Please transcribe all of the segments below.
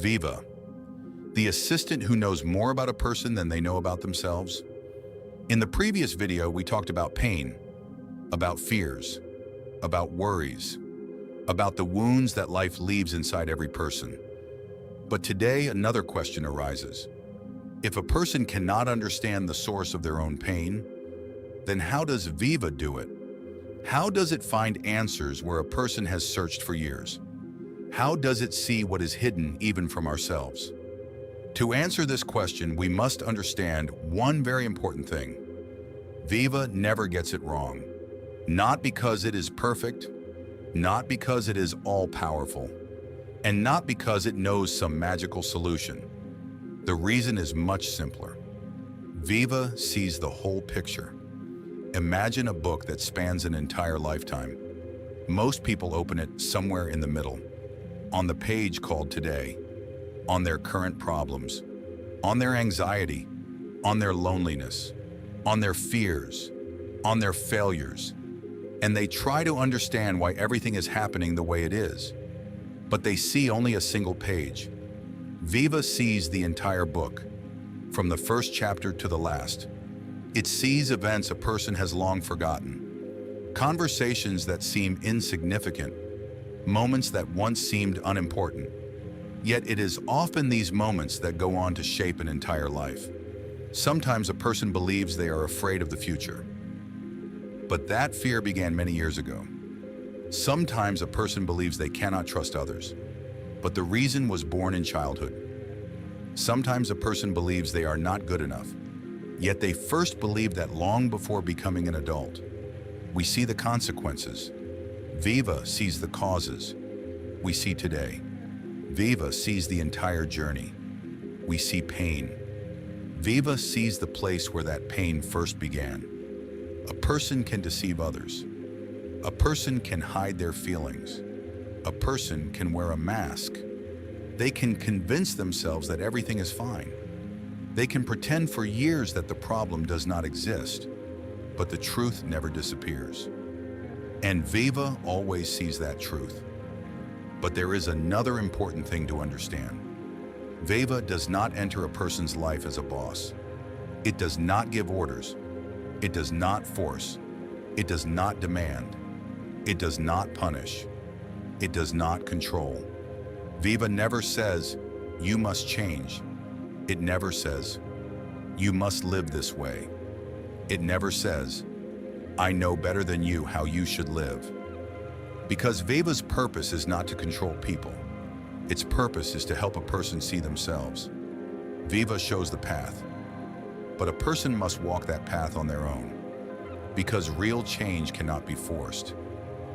Veva, the assistant who knows more about a person than they know about themselves. In the previous video, we talked about pain, about fears, about worries, about the wounds that life leaves inside every person. But today, another question arises. If a person cannot understand the source of their own pain, then how does Veva do it? How does it find answers where a person has searched for years? How does it see what is hidden even from ourselves? To answer this question, we must understand one very important thing. Veva never gets it wrong. Not because it is perfect, not because it is all-powerful, and not because it knows some magical solution. The reason is much simpler. Veva sees the whole picture. Imagine a book that spans an entire lifetime. Most people open it somewhere in the middle, on the page called Today, on their current problems, on their anxiety, on their loneliness, on their fears, on their failures, and they try to understand why everything is happening the way it is. But they see only a single page. Veva sees the entire book, from the first chapter to the last. It sees events a person has long forgotten, conversations that seem insignificant, moments that once seemed unimportant. Yet it is often these moments that go on to shape an entire life. Sometimes a person believes they are afraid of the future, but that fear began many years ago. Sometimes a person believes they cannot trust others, but the reason was born in childhood. Sometimes a person believes they are not good enough, yet they first believed that long before becoming an adult. We see the consequences. Veva sees the causes. We see today. Veva sees the entire journey. We see pain. Veva sees the place where that pain first began. A person can deceive others. A person can hide their feelings. A person can wear a mask. They can convince themselves that everything is fine. They can pretend for years that the problem does not exist, but the truth never disappears. And Veva always sees that truth. But there is another important thing to understand. Veva does not enter a person's life as a boss. It does not give orders. It does not force. It does not demand. It does not punish. It does not control. Veva never says, "You must change." It never says, "You must live this way." It never says, "I know better than you how you should live." Because Veva's purpose is not to control people. Its purpose is to help a person see themselves. Veva shows the path, but a person must walk that path on their own. Because real change cannot be forced.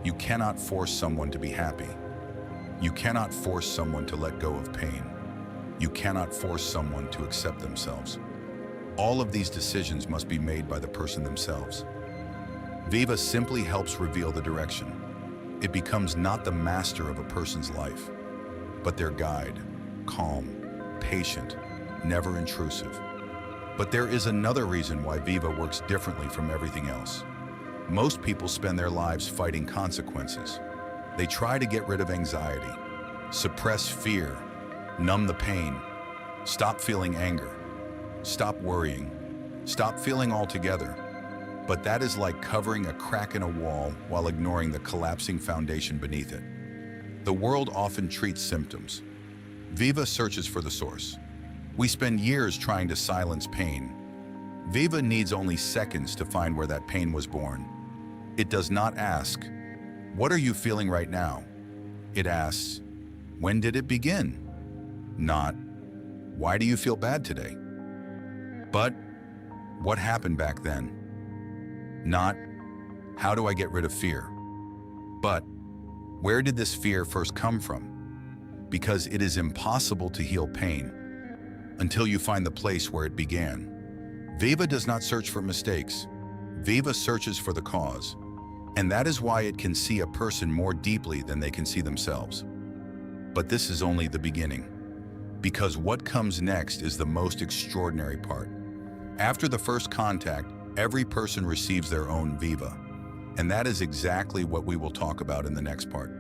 You cannot force someone to be happy. You cannot force someone to let go of pain. You cannot force someone to accept themselves. All of these decisions must be made by the person themselves. Veva simply helps reveal the direction. It becomes not the master of a person's life, but their guide, calm, patient, never intrusive. But there is another reason why Veva works differently from everything else. Most people spend their lives fighting consequences. They try to get rid of anxiety, suppress fear, numb the pain, stop feeling anger, stop worrying, stop feeling altogether. But that is like covering a crack in a wall while ignoring the collapsing foundation beneath it. The world often treats symptoms. Veva searches for the source. We spend years trying to silence pain. Veva needs only seconds to find where that pain was born. It does not ask, "What are you feeling right now?" It asks, "When did it begin?" Not, "Why do you feel bad today?" But, "What happened back then?" Not, "How do I get rid of fear?" But, "Where did this fear first come from?" Because it is impossible to heal pain until you find the place where it began. Veva does not search for mistakes. Veva searches for the cause. And that is why it can see a person more deeply than they can see themselves. But this is only the beginning. Because what comes next is the most extraordinary part. After the first contact, every person receives their own Veva. And that is exactly what we will talk about in the next part.